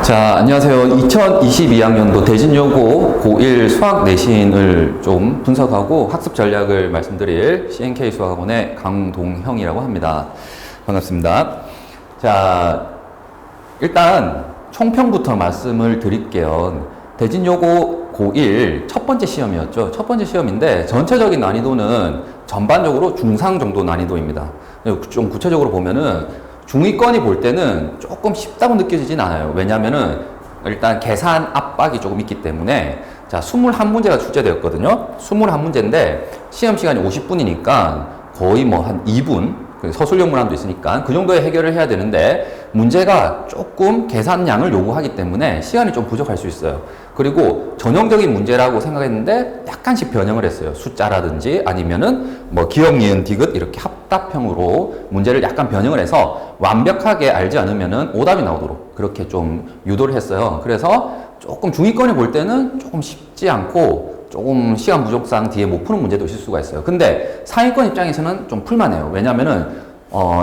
자, 안녕하세요. 2022학년도 대진여고 고1 수학 내신을 좀 분석하고 학습 전략을 말씀드릴 CNK 수학학원의 강동형이라고 합니다. 반갑습니다. 자, 일단 총평부터 말씀을 드릴게요. 대진여고 고1 첫 번째 시험이었죠. 첫 번째 시험인데 전체적인 난이도는 전반적으로 중상 정도 난이도입니다. 좀 구체적으로 보면은 중위권이 볼 때는 조금 쉽다고 느껴지진 않아요. 왜냐면은 일단 계산 압박이 조금 있기 때문에 자, 21문제가 출제되었거든요. 21문제인데 시험 시간이 50분이니까 거의 뭐 한 2분 서술형 문항도 있으니까 그 정도의 해결을 해야 되는데 문제가 조금 계산량을 요구하기 때문에 시간이 좀 부족할 수 있어요. 그리고 전형적인 문제라고 생각했는데 약간씩 변형을 했어요. 숫자라든지 아니면은 뭐 기억, 니은, 디귿 이렇게 합답형으로 문제를 약간 변형을 해서 완벽하게 알지 않으면은 오답이 나오도록 그렇게 좀 유도를 했어요. 그래서 조금 중위권이 볼 때는 조금 쉽지 않고 조금 시간 부족상 뒤에 못 푸는 문제도 있을 수가 있어요. 근데 상위권 입장에서는 좀 풀만해요. 왜냐면은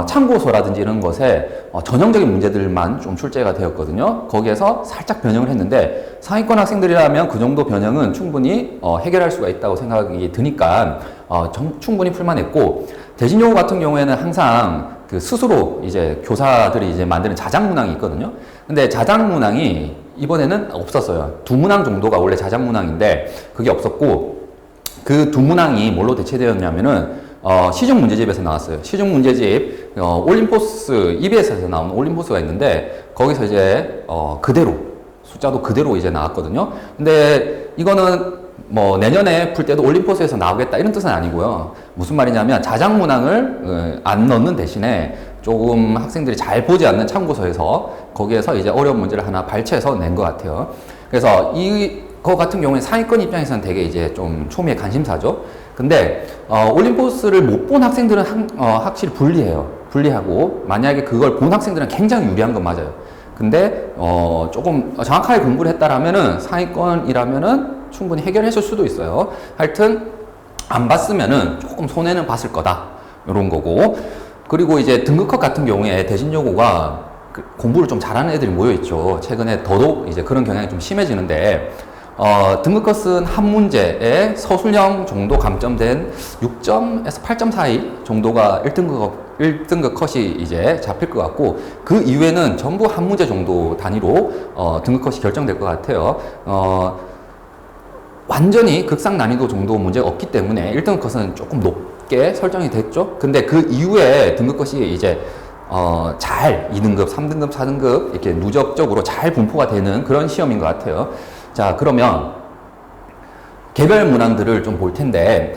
참고서라든지 이런 것에 전형적인 문제들만 좀 출제가 되었거든요. 거기에서 살짝 변형을 했는데 상위권 학생들이라면 그 정도 변형은 충분히 해결할 수가 있다고 생각이 드니까 충분히 풀만했고, 대진여고 같은 경우에는 항상 그 스스로 이제 교사들이 이제 만드는 자작문항이 있거든요. 근데 자작문항이 이번에는 없었어요. 두 문항 정도가 원래 자작문항인데 그게 없었고, 그 두 문항이 뭘로 대체되었냐면은 시중 문제집에서 나왔어요. 시중 문제집 올림포스 EBS에서 나오는 올림포스가 있는데 거기서 이제 그대로 숫자도 그대로 이제 나왔거든요. 근데 이거는 뭐 내년에 풀 때도 올림포스에서 나오겠다 이런 뜻은 아니고요. 무슨 말이냐면 자작문항을 안 넣는 대신에 조금 학생들이 잘 보지 않는 참고서에서 거기에서 이제 어려운 문제를 하나 발췌해서 낸 것 같아요. 그래서 이거 같은 경우에 상위권 입장에서는 되게 이제 좀 초미의 관심사죠. 근데 올림포스를 못 본 학생들은 확실히 불리하고 만약에 그걸 본 학생들은 굉장히 유리한 건 맞아요. 근데 조금 정확하게 공부를 했다라면은 상위권이라면은 충분히 해결했을 수도 있어요. 하여튼 안 봤으면은 조금 손해는 봤을 거다 이런 거고, 그리고 이제 등급컷 같은 경우에 대진여고가 공부를 좀 잘하는 애들이 모여 있죠. 최근에 더더욱 이제 그런 경향이 좀 심해지는데 등급컷은 한 문제에 서술형 정도 감점된 6점에서 8점 사이 정도가 1등급 컷이 이제 잡힐 것 같고, 그 이후에는 전부 한 문제 정도 단위로 등급 컷이 결정될 것 같아요. 완전히 극상 난이도 정도 문제가 없기 때문에 1등급 컷은 조금 높게 설정이 됐죠. 근데 그 이후에 등급 컷이 이제 잘 2등급, 3등급, 4등급 이렇게 누적적으로 잘 분포가 되는 그런 시험인 것 같아요. 자, 그러면 개별 문항들을 좀 볼 텐데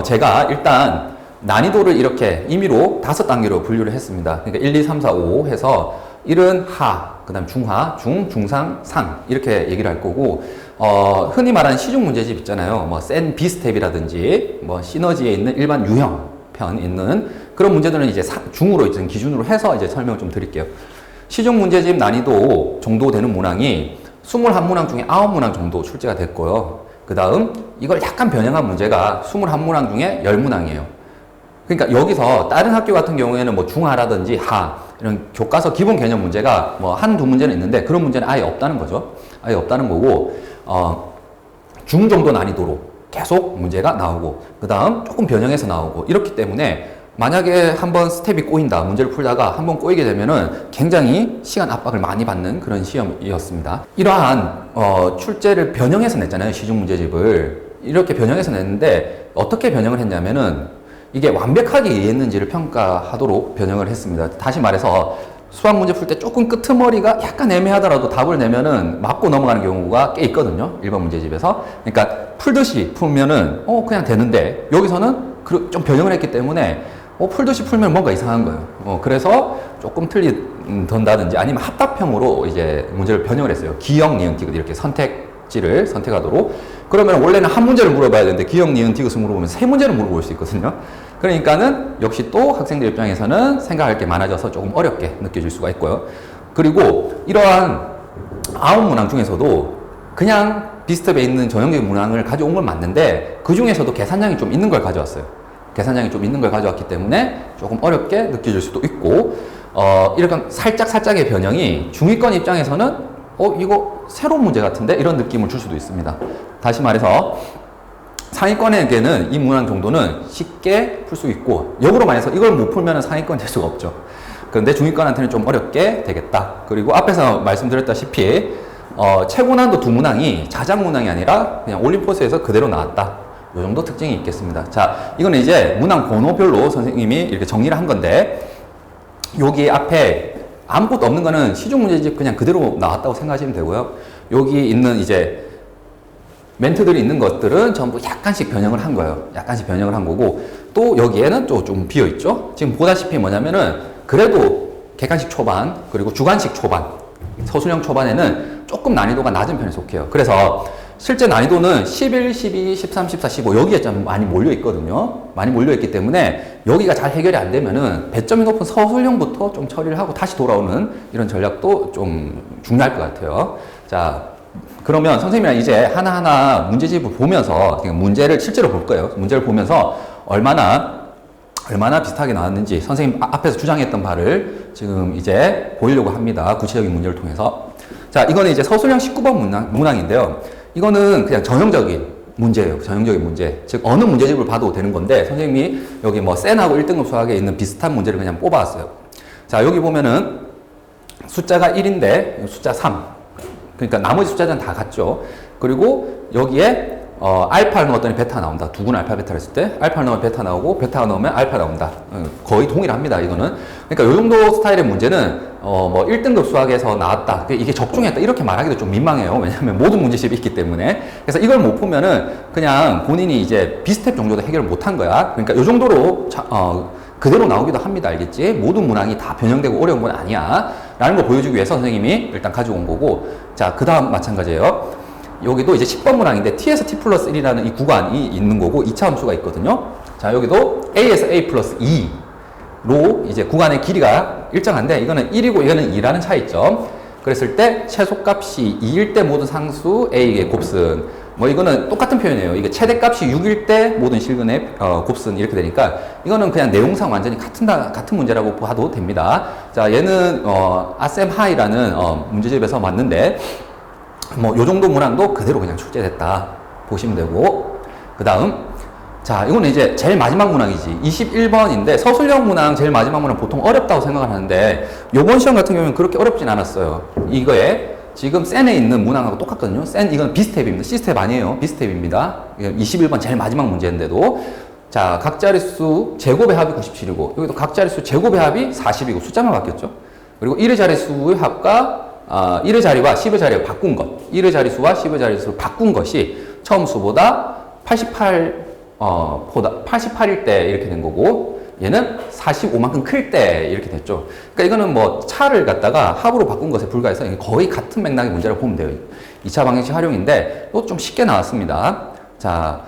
제가 일단 난이도를 이렇게 임의로 5단계로 분류를 했습니다. 그러니까 1, 2, 3, 4, 5 해서 1은 하, 그 다음 중하, 중상, 상 이렇게 얘기를 할 거고, 흔히 말하는 시중 문제집 있잖아요. 뭐 센 비스텝이라든지 뭐 시너지에 있는 일반 유형 편 있는 그런 문제들은 이제 중으로 이제 기준으로 해서 이제 설명을 좀 드릴게요. 시중 문제집 난이도 정도 되는 문항이 21문항 중에 9문항 정도 출제가 됐고요. 그 다음 이걸 약간 변형한 문제가 21문항 중에 10문항이에요. 그러니까 여기서 다른 학교 같은 경우에는 뭐 중하라든지 하 이런 교과서 기본 개념 문제가 뭐 한두 문제는 있는데 그런 문제는 아예 없다는 거죠. 아예 없다는 거고, 중 정도 난이도로 계속 문제가 나오고 그 다음 조금 변형해서 나오고 이렇기 때문에 만약에 한번 스텝이 꼬인다, 문제를 풀다가 한번 꼬이게 되면은 굉장히 시간 압박을 많이 받는 그런 시험이었습니다. 이러한 출제를 변형해서 냈잖아요. 시중 문제집을 이렇게 변형해서 냈는데 어떻게 변형을 했냐면은 이게 완벽하게 이해했는지를 평가하도록 변형을 했습니다. 다시 말해서 수학 문제 풀 때 조금 끄트머리가 약간 애매하더라도 답을 내면은 맞고 넘어가는 경우가 꽤 있거든요. 일반 문제집에서. 그러니까 풀듯이 풀면은 그냥 되는데 여기서는 좀 변형을 했기 때문에 풀듯이 풀면 뭔가 이상한 거예요. 그래서 조금 틀리던다든지 아니면 합답형으로 이제 문제를 변형을 했어요. 기억, 니은, 디귿 이렇게 선택지를 선택하도록. 그러면 원래는 한 문제를 물어봐야 되는데 기억, 니은, 디귿을 물어보면 세 문제를 물어볼 수 있거든요. 그러니까는 역시 또 학생들 입장에서는 생각할 게 많아져서 조금 어렵게 느껴질 수가 있고요. 그리고 이러한 9문항 중에서도 그냥 비스텝에 있는 전형적인 문항을 가져온 건 맞는데 그 중에서도 계산량이 좀 있는 걸 가져왔어요. 계산량이 좀 있는 걸 가져왔기 때문에 조금 어렵게 느껴질 수도 있고, 이렇게 살짝의 변형이 중위권 입장에서는 이거 새로운 문제 같은데? 이런 느낌을 줄 수도 있습니다. 다시 말해서 상위권에게는 이 문항 정도는 쉽게 풀 수 있고, 역으로 말해서 이걸 못 풀면 상위권 될 수가 없죠. 그런데 중위권한테는 좀 어렵게 되겠다. 그리고 앞에서 말씀드렸다시피 최고 난도 두 문항이 자작 문항이 아니라 그냥 올림포스에서 그대로 나왔다. 이 정도 특징이 있겠습니다. 자, 이거는 이제 문항 번호별로 선생님이 이렇게 정리를 한 건데, 여기 앞에 아무것도 없는 거는 시중 문제집 그냥 그대로 나왔다고 생각하시면 되고요. 여기 있는 이제 멘트들이 있는 것들은 전부 약간씩 변형을 한 거예요. 약간씩 변형을 한 거고, 또 여기에는 또 좀 비어 있죠. 지금 보다시피 뭐냐면은 그래도 객관식 초반 그리고 주관식 초반, 서술형 초반에는 조금 난이도가 낮은 편에 속해요. 그래서 실제 난이도는 11, 12, 13, 14, 15 여기에 좀 많이 몰려 있거든요. 많이 몰려 있기 때문에 여기가 잘 해결이 안 되면은 배점이 높은 서술형부터 좀 처리를 하고 다시 돌아오는 이런 전략도 좀 중요할 것 같아요. 자, 그러면 선생님이랑 이제 하나하나 문제집을 보면서 문제를 실제로 볼 거예요. 문제를 보면서 얼마나 비슷하게 나왔는지 선생님 앞에서 주장했던 바를 지금 이제 보이려고 합니다. 구체적인 문제를 통해서. 자, 이거는 이제 서술형 19번 문항인데요. 이거는 그냥 전형적인 문제예요. 전형적인 문제. 즉, 어느 문제집을 봐도 되는 건데, 선생님이 여기 뭐 센하고 1등급 수학에 있는 비슷한 문제를 그냥 뽑아왔어요. 자, 여기 보면은 숫자가 1인데, 숫자 3. 그러니까 나머지 숫자들은 다 같죠. 그리고 여기에 알파를 넣었더니 베타 나온다. 두군 알파 베타를 했을 때 알파를 넣으면 베타 나오고 베타가 넣으면 알파 나온다. 거의 동일합니다. 이거는. 그러니까 이 정도 스타일의 문제는 뭐 1등급 수학에서 나왔다. 이게 적중했다. 이렇게 말하기도 좀 민망해요. 왜냐하면 모든 문제집이 있기 때문에. 그래서 이걸 못 보면은 그냥 본인이 이제 비스텝 정도도 해결을 못 한 거야. 그러니까 이 정도로 그대로 나오기도 합니다. 알겠지? 모든 문항이 다 변형되고 어려운 건 아니야. 라는 걸 보여주기 위해서 선생님이 일단 가지고 온 거고. 자, 그 다음 마찬가지예요. 여기도 이제 10번 문항인데 t에서 t 플러스 1이라는 이 구간이 있는 거고 2차 함수가 있거든요. 자, 여기도 a에서 a 플러스 2로 이제 구간의 길이가 일정한데 이거는 1이고 이거는 2라는 차이점. 그랬을 때 최소값이 2일 때 모든 상수 a의 곱슨. 뭐 이거는 똑같은 표현이에요. 이게 최대값이 6일 때 모든 실근의 곱슨 이렇게 되니까 이거는 그냥 내용상 완전히 같은 문제라고 봐도 됩니다. 자, 얘는 아셈 하이라는 문제집에서 맞는데 뭐 요 정도 문항도 그대로 그냥 출제됐다 보시면 되고, 그 다음 자, 이거는 이제 제일 마지막 문항이지. 21번인데 서술형 문항 제일 마지막 문항 보통 어렵다고 생각을 하는데 요번 시험 같은 경우는 그렇게 어렵진 않았어요. 이거에 지금 센에 있는 문항하고 똑같거든요. 센 이건 비스텝입니다. C스텝 아니에요. 비스텝입니다. 21번 제일 마지막 문제인데도 자, 각 자릿수 제곱의 합이 97이고 여기도 각 자릿수 제곱의 합이 40이고 숫자만 바뀌었죠. 그리고 1의 자릿수의 합과 1의 자리와 10의 자리를 바꾼 것, 1의 자리수와 10의 자리수를 바꾼 것이 처음 수보다 88일 때 이렇게 된 거고, 얘는 45만큼 클 때 이렇게 됐죠. 그러니까 이거는 뭐 차를 갖다가 합으로 바꾼 것에 불과해서 거의 같은 맥락의 문제라고 보면 돼요. 2차 방정식 활용인데 이것도 좀 쉽게 나왔습니다. 자,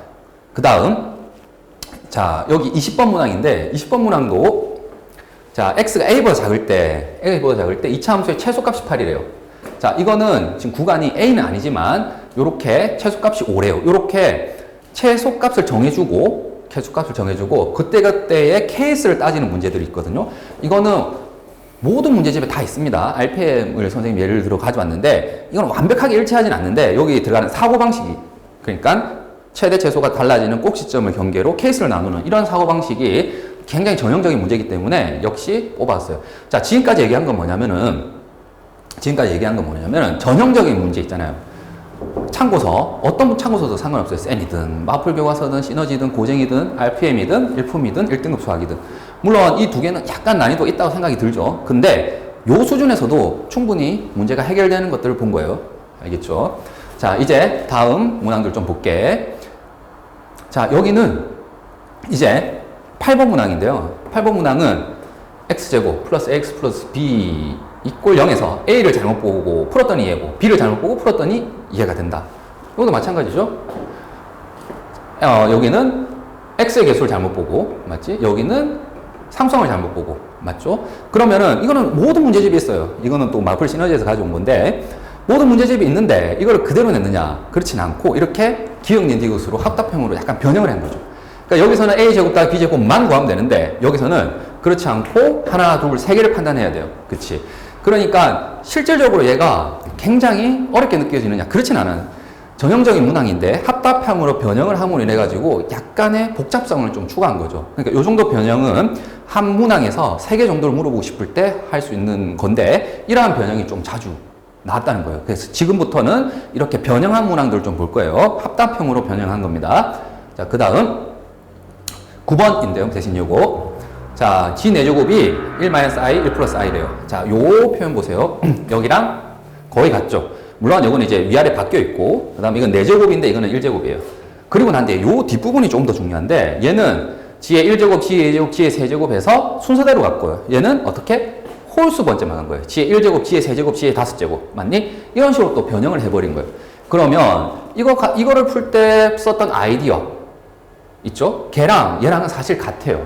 그 다음 자, 여기 20번 문항인데 20번 문항도 자, x가 a보다 작을 때 2차 함수의 최소값이 8이래요. 자, 이거는 지금 구간이 a는 아니지만 요렇게 최소값이 5래요. 요렇게 최소값을 정해주고 그때그때의 케이스를 따지는 문제들이 있거든요. 이거는 모든 문제집에 다 있습니다. RPM을 선생님 예를 들어 가져왔는데 이건 완벽하게 일치하진 않는데 여기 들어가는 사고방식이, 그러니까 최대 최소가 달라지는 꼭 시점을 경계로 케이스를 나누는 이런 사고방식이 굉장히 전형적인 문제이기 때문에 역시 뽑았어요. 자, 지금까지 얘기한 건 뭐냐면은 전형적인 문제 있잖아요. 참고서, 어떤 참고서도 상관없어요. 센이든, 마플 교과서든, 시너지든, 고쟁이든, RPM이든, 일품이든, 1등급 수학이든. 물론 이 두 개는 약간 난이도 있다고 생각이 들죠. 근데 요 수준에서도 충분히 문제가 해결되는 것들을 본 거예요. 알겠죠? 자, 이제 다음 문항들 좀 볼게. 자, 여기는 이제 8번 문항인데요. 8번 문항은 x제곱 플러스 x 플러스 b 이꼴 0에서 a를 잘못 보고 풀었더니 얘고 b를 잘못 보고 풀었더니 얘가 된다. 이것도 마찬가지죠. 여기는 x의 개수를 잘못 보고 맞지? 여기는 상수항을 잘못 보고 맞죠? 그러면은 이거는 모든 문제집이 있어요. 이거는 또 마플 시너지에서 가져온 건데 모든 문제집이 있는데 이걸 그대로 냈느냐? 그렇진 않고 이렇게 기억 닌디귿으로 합답형으로 약간 변형을 한 거죠. 그러니까 여기서는 a제곱 더하기 b제곱만 구하면 되는데 여기서는 그렇지 않고 하나, 둘, 세 개를 판단해야 돼요. 그치? 그러니까 실질적으로 얘가 굉장히 어렵게 느껴지느냐? 그렇진 않아요. 전형적인 문항인데 합답형으로 변형을 함으로 인해 가지고 약간의 복잡성을 좀 추가한 거죠. 그러니까 이 정도 변형은 한 문항에서 3개 정도를 물어보고 싶을 때 할 수 있는 건데 이러한 변형이 좀 자주 나왔다는 거예요. 그래서 지금부터는 이렇게 변형한 문항들을 좀 볼 거예요. 합답형으로 변형한 겁니다. 자, 그 다음 9번인데요. 대신 요거. 자, G4제곱이 1-i, 1 플러스 i래요. 자, 요 표현 보세요. 여기랑 거의 같죠. 물론 이거는 이제 위아래 바뀌어 있고, 그 다음 이건 4제곱인데 이거는 1제곱이에요. 그리고 난데 요 뒷부분이 좀 더 중요한데, 얘는 G의 1제곱, G의 2제곱, G의 3제곱 해서 순서대로 갔고요. 얘는 어떻게? 홀수 번째만 한 거예요. G의 1제곱, G의 3제곱, G의 5제곱. 맞니? 이런 식으로 또 변형을 해버린 거예요. 그러면 이거를 풀 때 썼던 아이디어 있죠? 걔랑 얘랑은 사실 같아요.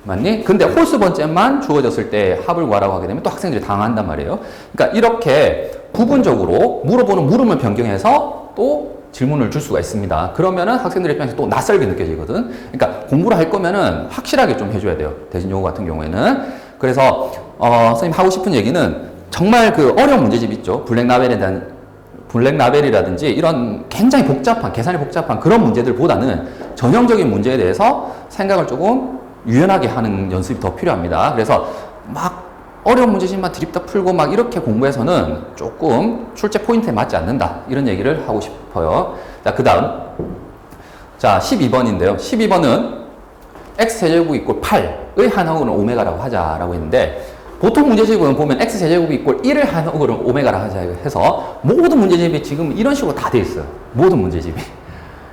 맞니? 근데 홀수 번째만 주어졌을 때 합을 구하라고 하게 되면 또 학생들이 당한단 말이에요. 그러니까 이렇게 부분적으로 물어보는 물음을 변경해서 또 질문을 줄 수가 있습니다. 그러면은 학생들 입장에서 또 낯설게 느껴지거든. 그러니까 공부를 할 거면은 확실하게 좀 해줘야 돼요. 대신 요거 같은 경우에는. 그래서 선생님 하고 싶은 얘기는 정말 그 어려운 문제집 있죠. 블랙라벨이라든지 이런 굉장히 복잡한, 계산이 복잡한 그런 문제들보다는 전형적인 문제에 대해서 생각을 조금 유연하게 하는 연습이 더 필요합니다. 그래서 막 어려운 문제집만 드립다 풀고 막 이렇게 공부해서는 조금 출제 포인트에 맞지 않는다. 이런 얘기를 하고 싶어요. 자, 그 다음. 자, 12번인데요. 12번은 x제곱 이꼴 8의 한항으로는 오메가라고 하자라고 했는데, 보통 문제집은 보면 x제곱이 이꼴 1을 한항으로는 오메가라고 하자 해서 모든 문제집이 지금 이런 식으로 다 돼 있어요. 모든 문제집이.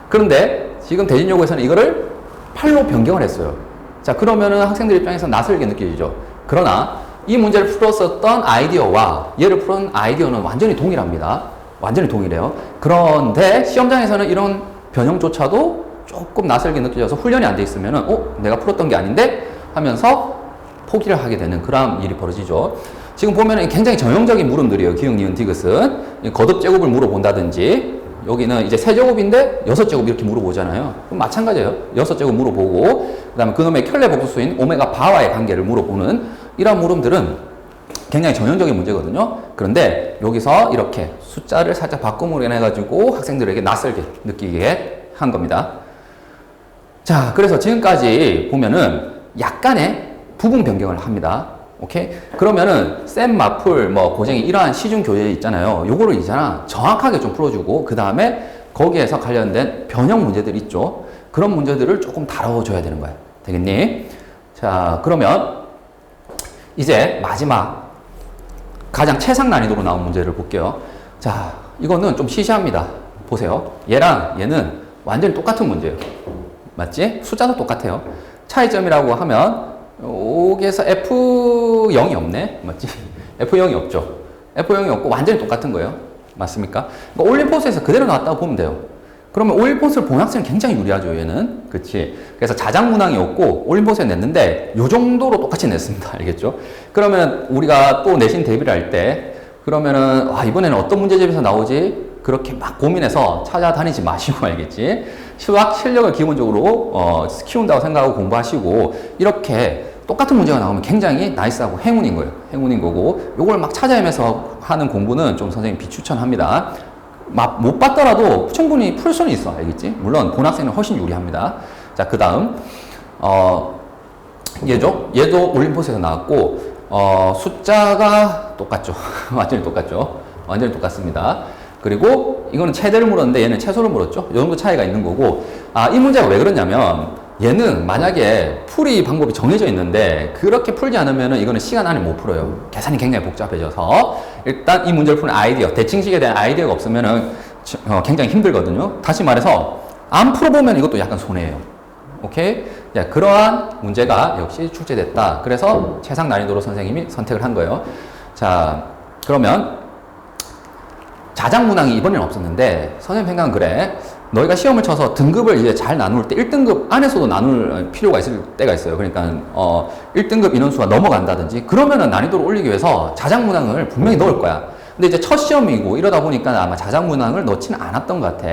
그런데 지금 대진요구에서는 이거를 8로 변경을 했어요. 자, 그러면은 학생들 입장에서 낯설게 느껴지죠. 그러나 이 문제를 풀었었던 아이디어와 얘를 푸는 아이디어는 완전히 동일합니다. 완전히 동일해요. 그런데 시험장에서는 이런 변형조차도 조금 낯설게 느껴져서 훈련이 안 돼 있으면은 내가 풀었던 게 아닌데 하면서 포기를 하게 되는 그런 일이 벌어지죠. 지금 보면은 굉장히 전형적인 물음들이에요. 기역, 니은, 디귿은 거듭 제곱을 물어본다든지, 여기는 이제 세제곱인데 6제곱 이렇게 물어보잖아요. 그럼 마찬가지예요. 6제곱 물어보고, 그 다음에 그놈의 켤레 복수수인 오메가 바와의 관계를 물어보는 이런 물음들은 굉장히 전형적인 문제거든요. 그런데 여기서 이렇게 숫자를 살짝 바꿈으로 인해가지고 학생들에게 낯설게 느끼게 한 겁니다. 자, 그래서 지금까지 보면은 약간의 부분 변경을 합니다. 오케이? 그러면은 셈, 마풀, 고쟁이 이러한 시중 교재 있잖아요. 요거를 있잖아. 정확하게 좀 풀어주고 그 다음에 거기에서 관련된 변형 문제들 있죠. 그런 문제들을 조금 다뤄줘야 되는 거야. 되겠니? 자, 그러면 이제 마지막 가장 최상 난이도로 나온 문제를 볼게요. 자, 이거는 좀 시시합니다. 보세요. 얘랑 얘는 완전히 똑같은 문제예요. 맞지? 숫자도 똑같아요. 차이점이라고 하면 여기에서 F0이 없네. 맞지? F0이 없죠. F0이 없고 완전히 똑같은 거예요. 맞습니까? 그러니까 올림포스에서 그대로 나왔다고 보면 돼요. 그러면 올림포스를 본 학생은 굉장히 유리하죠, 얘는. 그치? 그래서 자작문항이 없고 올림포스에 냈는데 요 정도로 똑같이 냈습니다. 알겠죠? 그러면 우리가 또 내신 대비를 할 때 그러면은 이번에는 어떤 문제집에서 나오지? 그렇게 막 고민해서 찾아다니지 마시고, 알겠지? 수학 실력을 기본적으로 키운다고 생각하고 공부하시고, 이렇게 똑같은 문제가 나오면 굉장히 나이스하고 행운인 거예요. 행운인 거고, 요걸 막 찾아 헤매서 하는 공부는 좀 선생님 비추천합니다. 막 못 봤더라도 충분히 풀 수는 있어, 알겠지? 물론 본 학생은 훨씬 유리합니다. 자, 그 다음 얘죠? 얘도 올림포스에서 나왔고, 숫자가 똑같죠. 완전히 똑같죠. 완전히 똑같습니다. 그리고 이거는 최대를 물었는데 얘는 최소를 물었죠. 이 정도 차이가 있는 거고, 이 문제가 왜 그러냐면 얘는 만약에 풀이 방법이 정해져 있는데 그렇게 풀지 않으면 이거는 시간 안에 못 풀어요. 계산이 굉장히 복잡해져서 일단 이 문제를 푸는 아이디어, 대칭식에 대한 아이디어가 없으면 굉장히 힘들거든요. 다시 말해서 안 풀어보면 이것도 약간 손해예요. 오케이? 자, 그러한 문제가 역시 출제됐다. 그래서 최상 난이도로 선생님이 선택을 한 거예요. 자, 그러면 자작문항이 이번에는 없었는데 선생님 생각은 그래. 너희가 시험을 쳐서 등급을 이제 잘 나눌 때 1등급 안에서도 나눌 필요가 있을 때가 있어요. 그러니까 1등급 인원수가 넘어간다든지 그러면은 난이도를 올리기 위해서 자작문항을 분명히 넣을 거야. 근데 이제 첫 시험이고 이러다 보니까 아마 자작문항을 넣지는 않았던 것 같아.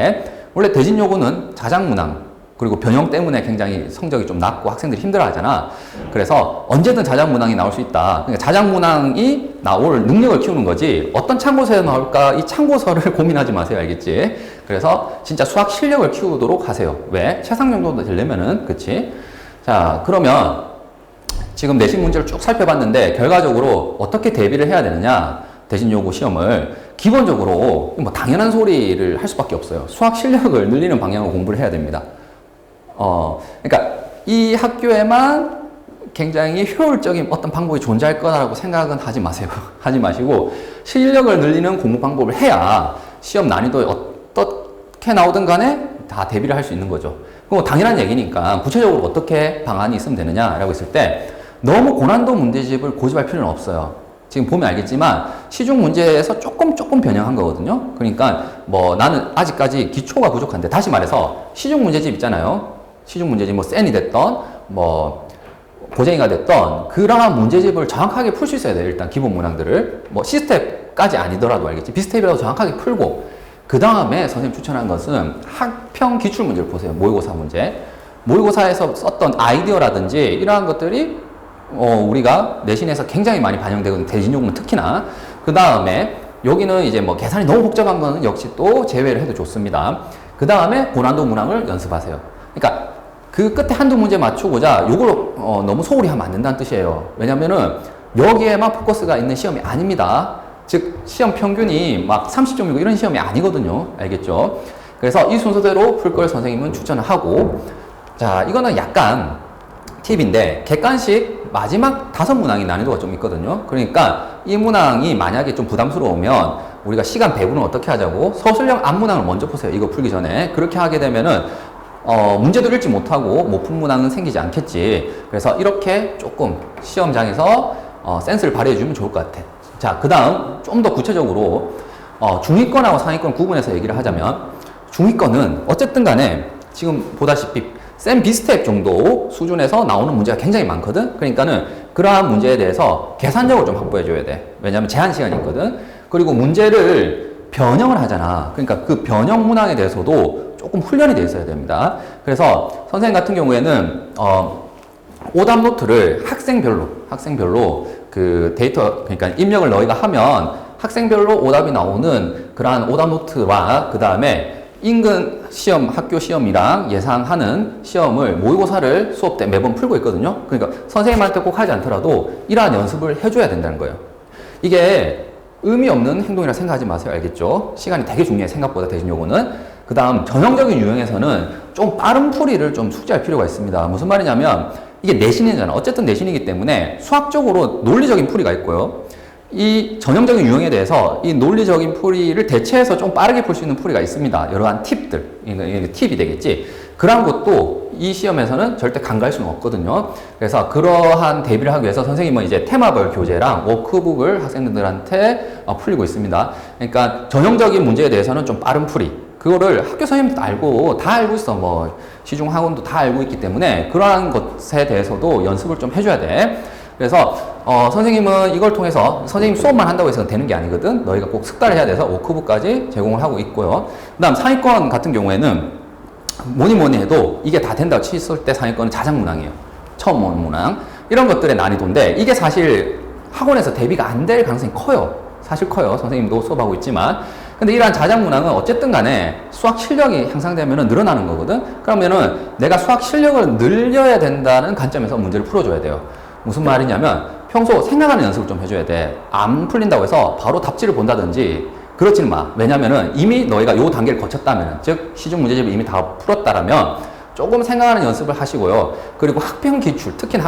원래 대진요구는 자작문항 그리고 변형 때문에 굉장히 성적이 좀 낮고 학생들이 힘들어 하잖아. 그래서 언제든 자작문항이 나올 수 있다. 그러니까 자작문항이 나올 능력을 키우는 거지, 어떤 참고서에 나올까 이 참고서를 고민하지 마세요. 알겠지? 그래서 진짜 수학 실력을 키우도록 하세요. 왜? 최상 정도 되려면은, 그치? 자, 그러면 지금 내신 문제를 쭉 살펴봤는데 결과적으로 어떻게 대비를 해야 되느냐? 대진 요구 시험을 기본적으로 뭐 당연한 소리를 할 수밖에 없어요. 수학 실력을 늘리는 방향으로 공부를 해야 됩니다. 그러니까 이 학교에만 굉장히 효율적인 어떤 방법이 존재할 거라고 생각은 하지 마세요. 하지 마시고 실력을 늘리는 공부 방법을 해야 시험 난이도에 어떻게 나오든 간에 다 대비를 할 수 있는 거죠. 그럼 당연한 얘기니까 구체적으로 어떻게 방안이 있으면 되느냐라고 했을 때 너무 고난도 문제집을 고집할 필요는 없어요. 지금 보면 알겠지만 시중 문제에서 조금 변형한 거거든요. 그러니까 뭐 나는 아직까지 기초가 부족한데, 다시 말해서 시중 문제집 있잖아요. 시중 문제집 뭐 센이 됐던 뭐 고쟁이가 됐던 그러한 문제집을 정확하게 풀 수 있어야 돼요. 일단 기본 문항들을 뭐 C스텝까지 아니더라도 알겠지. B스텝이라도 정확하게 풀고, 그 다음에 선생님 추천한 것은 학평 기출 문제를 보세요. 모의고사 문제. 모의고사에서 썼던 아이디어라든지 이러한 것들이 우리가 내신에서 굉장히 많이 반영되거든요. 대진요구는 특히나. 그 다음에 여기는 이제 뭐 계산이 너무 복잡한 거는 역시 또 제외를 해도 좋습니다. 그 다음에 고난도 문항을 연습하세요. 그러니까 그 끝에 한두 문제 맞추고자 요걸 너무 소홀히 하면 안 된다는 뜻이에요. 왜냐면은 여기에만 포커스가 있는 시험이 아닙니다. 즉 시험 평균이 막 30점이고 이런 시험이 아니거든요. 알겠죠? 그래서 이 순서대로 풀 걸 선생님은 추천을 하고, 자, 이거는 약간 팁인데 객관식 마지막 5문항이 난이도가 좀 있거든요. 그러니까 이 문항이 만약에 좀 부담스러우면 우리가 시간 배분을 어떻게 하자고, 서술형 앞문항을 먼저 푸세요. 이거 풀기 전에. 그렇게 하게 되면은 문제도 읽지 못하고 못 푼 문항은 생기지 않겠지. 그래서 이렇게 조금 시험장에서 센스를 발휘해 주면 좋을 것 같아. 자, 그 다음 좀 더 구체적으로 중위권하고 상위권 구분해서 얘기를 하자면, 중위권은 어쨌든 간에 지금 보다시피 쌤 비스텝 정도 수준에서 나오는 문제가 굉장히 많거든. 그러니까는 그러한 문제에 대해서 계산력을 좀 확보해 줘야 돼. 왜냐하면 제한 시간이 있거든. 그리고 문제를 변형을 하잖아. 그러니까 그 변형 문항에 대해서도 조금 훈련이 돼 있어야 됩니다. 그래서 선생님 같은 경우에는 오답 노트를 학생별로 그 데이터, 그러니까 입력을 너희가 하면 학생별로 오답이 나오는 그러한 오답 노트와 그 다음에 인근 시험, 학교 시험이랑 예상하는 시험을 모의고사를 수업 때 매번 풀고 있거든요. 그러니까 선생님한테 꼭 하지 않더라도 이러한 연습을 해줘야 된다는 거예요. 이게 의미 없는 행동이라 생각하지 마세요. 알겠죠? 시간이 되게 중요해, 생각보다 대신 요거는. 그 다음 전형적인 유형에서는 좀 빠른 풀이를 좀 숙지할 필요가 있습니다. 무슨 말이냐면 이게 내신이잖아. 어쨌든 내신이기 때문에 수학적으로 논리적인 풀이가 있고요. 이 전형적인 유형에 대해서 이 논리적인 풀이를 대체해서 좀 빠르게 풀 수 있는 풀이가 있습니다. 여러한 팁들, 이게 팁이 되겠지. 그런 것도 이 시험에서는 절대 간과할 수는 없거든요. 그래서 그러한 대비를 하기 위해서 선생님은 이제 테마별 교재랑 워크북을 학생들한테 풀리고 있습니다. 그러니까 전형적인 문제에 대해서는 좀 빠른 풀이, 그거를 학교 선생님도 다 알고 있어. 뭐 시중 학원도 다 알고 있기 때문에 그러한 것에 대해서도 연습을 좀 해줘야 돼. 그래서 선생님은 이걸 통해서, 선생님 수업만 한다고 해서 되는 게 아니거든. 너희가 꼭 숙달을 해야 돼서 워크북까지 제공을 하고 있고요. 그 다음 상위권 같은 경우에는 뭐니 해도 이게 다 된다고 쳤을 때 상위권은 자작문항이에요. 처음 오는 문항. 이런 것들의 난이도인데 이게 사실 학원에서 대비가 안 될 가능성이 커요. 사실 커요. 선생님도 수업하고 있지만. 근데 이러한 자작문항은 어쨌든 간에 수학 실력이 향상되면 늘어나는 거거든. 그러면은 내가 수학 실력을 늘려야 된다는 관점에서 문제를 풀어줘야 돼요. 무슨 말이냐면 평소 생각하는 연습을 좀 해줘야 돼. 안 풀린다고 해서 바로 답지를 본다든지 그렇지는 마. 왜냐면은 이미 너희가 요 단계를 거쳤다면, 즉 시중 문제집을 이미 다 풀었다라면 조금 생각하는 연습을 하시고요. 그리고 학병 기출, 특히나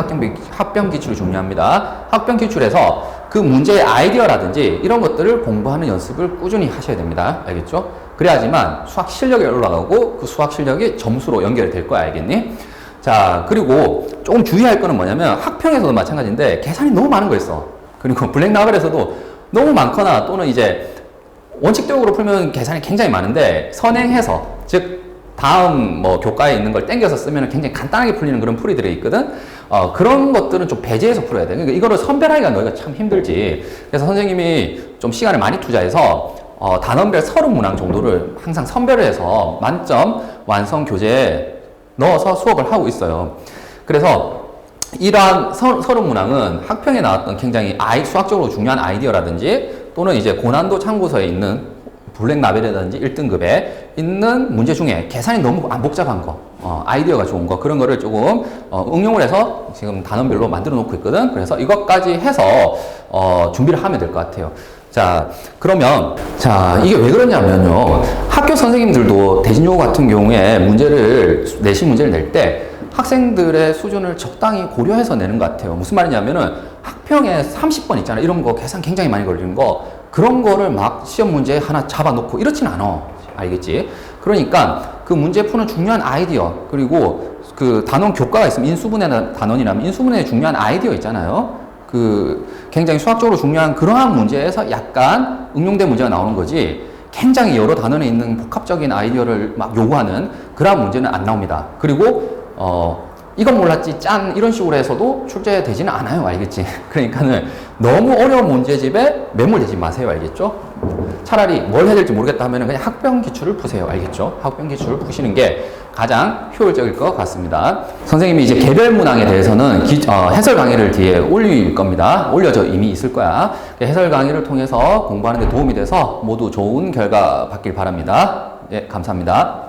학병 기출이 중요합니다. 학병 기출에서 그 문제의 아이디어라든지 이런 것들을 공부하는 연습을 꾸준히 하셔야 됩니다. 알겠죠? 그래야지만 수학 실력이 올라가고 그 수학 실력이 점수로 연결될 거야. 알겠니? 자, 그리고 조금 주의할 거는 뭐냐면 학평에서도 마찬가지인데 계산이 너무 많은 거 있어. 그리고 블랙라벨에서도 너무 많거나 또는 이제 원칙적으로 풀면 계산이 굉장히 많은데 선행해서, 즉 다음 뭐 교과에 있는 걸 땡겨서 쓰면 굉장히 간단하게 풀리는 그런 풀이들이 있거든. 그런 것들은 좀 배제해서 풀어야 돼. 그러니까 이거를 선별하기가 너희가 참 힘들지. 그래서 선생님이 좀 시간을 많이 투자해서 단원별 30문항 정도를 항상 선별을 해서 만점 완성 교재에 넣어서 수업을 하고 있어요. 그래서 이러한 서론 문항은 학평에 나왔던 굉장히 수학적으로 중요한 아이디어라든지 또는 이제 고난도 참고서에 있는 블랙 라벨이라든지 1등급에 있는 문제 중에 계산이 너무 안 복잡한 거, 아이디어가 좋은 거, 그런 거를 조금 응용을 해서 지금 단원별로 만들어 놓고 있거든. 그래서 이것까지 해서 준비를 하면 될 것 같아요. 자, 그러면 자, 이게 왜 그러냐면요. 학교 선생님들도 대진요구 같은 경우에 내신 문제를 낼 때 학생들의 수준을 적당히 고려해서 내는 것 같아요. 무슨 말이냐면은 학평에 30번 있잖아요. 이런 거 계산 굉장히 많이 걸리는 거. 그런 거를 막 시험 문제 하나 잡아놓고 이렇진 않아. 알겠지? 그러니까 그 문제 푸는 중요한 아이디어, 그리고 그 단원 교과가 있으면 인수분해 단원이라면 인수분해의 중요한 아이디어 있잖아요. 그 굉장히 수학적으로 중요한 그러한 문제에서 약간 응용된 문제가 나오는 거지, 굉장히 여러 단원에 있는 복합적인 아이디어를 막 요구하는 그러한 문제는 안 나옵니다. 그리고 이건 몰랐지 짠 이런 식으로 해서도 출제되지는 않아요. 알겠지? 그러니까는 너무 어려운 문제집에 매몰되지 마세요. 알겠죠? 차라리 뭘 해야 될지 모르겠다 하면은 그냥 학병 기출을 푸세요. 알겠죠? 학병 기출을 푸시는 게 가장 효율적일 것 같습니다. 선생님이 이제 개별 문항에 대해서는 해설 강의를 뒤에 올릴 겁니다. 올려져 이미 있을 거야. 해설 강의를 통해서 공부하는 데 도움이 돼서 모두 좋은 결과 받길 바랍니다. 예, 감사합니다.